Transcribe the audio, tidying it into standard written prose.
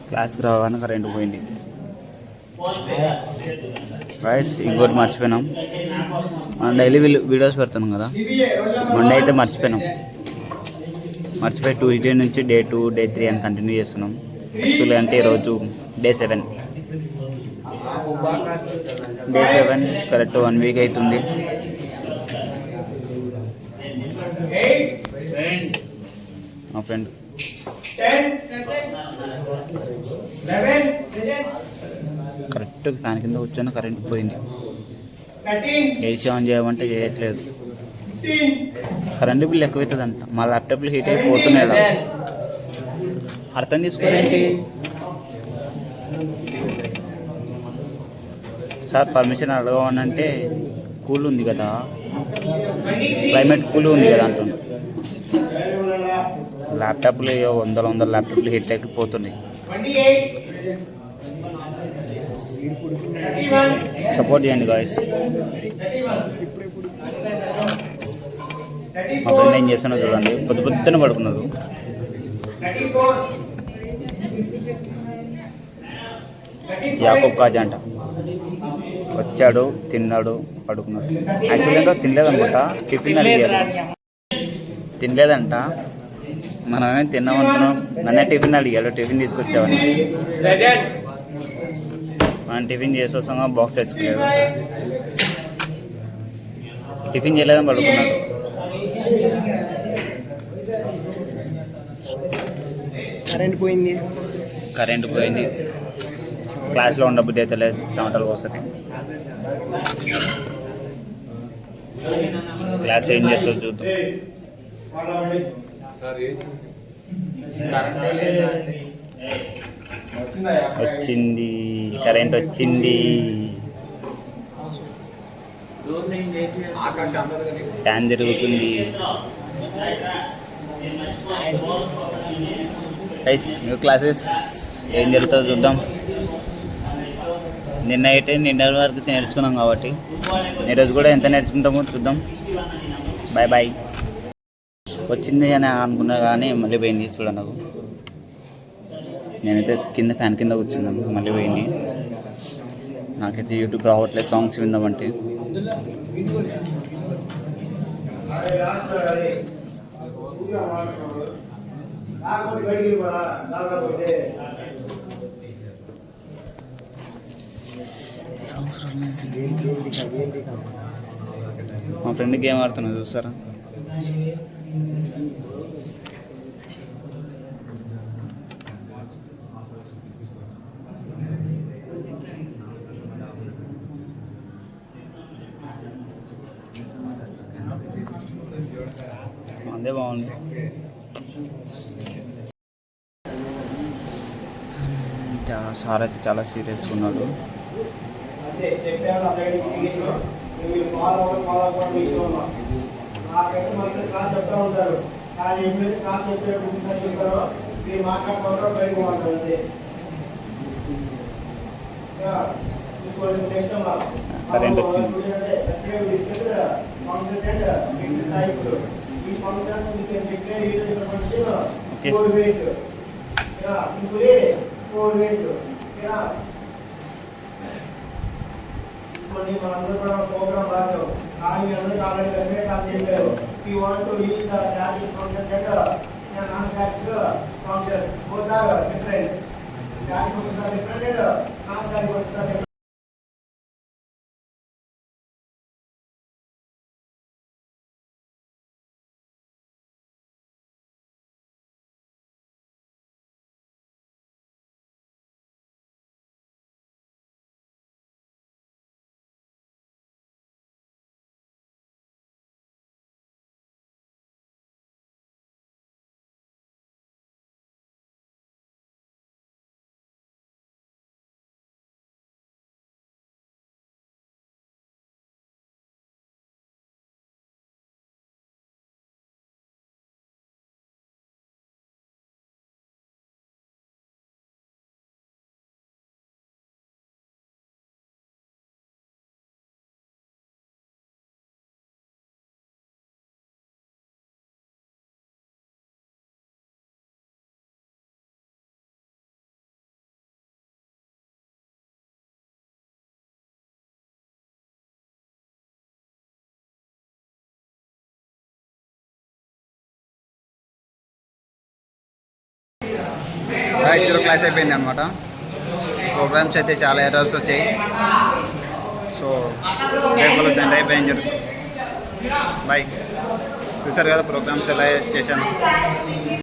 క్లాస్కి రాగానే కరెంట్ పోయింది. రైస్ ఇంకోటి మర్చిపోయినాం. మనం డైలీ వీడియోస్ పెడుతున్నాం కదా, మండే అయితే మర్చిపోయి ట్యూస్డే నుంచి డే 2 డే 3 అని కంటిన్యూ చేస్తున్నాం. యాక్చువల్లీ అంటే ఈరోజు డే 7 కరెక్ట్ 1 వీక్ అవుతుంది. మా ఫ్రెండ్ కరెక్ట్ ఫ్యాన్ కింద కూర్చొని కరెంట్ పోయింది. ఏసీ ఆన్ చేయమంటే చేయట్లేదు. కరెంటు బిల్ ఎక్కువవుతుందంట. మా ల్యాప్టాప్లు హీట్ అయిపోతున్నాయి. అర్థం తీసుకోరేంటి సార్? పర్మిషన్ అడగమనంటే కూల్ ఉంది కదా, క్లైమేట్ కూల్ ఉంది కదా అంటున్నాను. ల్యాప్టాప్లు వందల ల్యాప్టాప్లు హీట్ అయిపోతున్నాయి. సపోర్ట్ చేయండి గాయస్. మా ఫ్రెండ్ ఏం చేస్తున్నా చూడండి, పొద్దున పడుకున్నాడు. యాకూబ్ కాజా అంట వచ్చాడు, తిన్నాడు, పడుకున్నాడు. యాక్చువల్లీ ఏంటో తినలేదు అనుకుంటా, టిఫిన్ అడిగారు, తినలేదంట. మనమే తిన్నామనుకున్నాం. నన్నే టిఫిన్ అడిగాడు, టిఫిన్ తీసుకొచ్చామని. మనం టిఫిన్ చేసి వస్తామా, బాక్స్ తెచ్చుకోలేదు. టిఫిన్ చేయలేదని పడుకున్నాడు. కరెంట్ పోయింది. క్లాస్లో ఉండబుద్ధి అయితే లేదు, చెమటలు వస్తుంది. క్లాస్ ఏం చేస్తావు చూద్దాం. వచ్చింది, కరెంట్ వచ్చింది. ఫ్యాన్ జరుగుతుంది. న్యూ క్లాసెస్ ఏం జరుగుతుందో చూద్దాం. నిన్న వరకు నేర్చుకున్నాం కాబట్టి ఈరోజు కూడా ఎంత నేర్చుకుంటామో చూద్దాం. బాయ్. వచ్చింది అని అనుకున్నా కానీ మళ్ళీ పోయింది. చూడండి, నాకు నేనైతే ఫ్యాన్ కింద కూర్చున్నాను, మళ్ళీ పోయింది. నాకైతే యూట్యూబ్ రావట్లేదు సాంగ్స్ విందామంటే. మా ఫ్రెండ్ గేమ్ ఆడుతున్నా చూస్తారా? అదే బాగుంది. సార్ అయితే చాలా సీరియస్గా ఉన్నాడు. కరెంట్ వచ్చింది. మనందరూ కూడా ప్రోగ్రామ్ రాసాం, కానీ అందరికీ ఆల్రెడీ చెప్పారు. You want to use the static functions and non static functions, both are different. Static functions are different and non static functions are different. వాయిస్ జీరో క్లాస్ అయిపోయింది అనమాట. ప్రోగ్రామ్స్ అయితే చాలా ఎర్రర్స్ వచ్చాయి. సో రేపు ఏం జరుగుతుంది. బాయ్. చూసారు కదా ప్రోగ్రామ్స్ ఎలా చేశాను.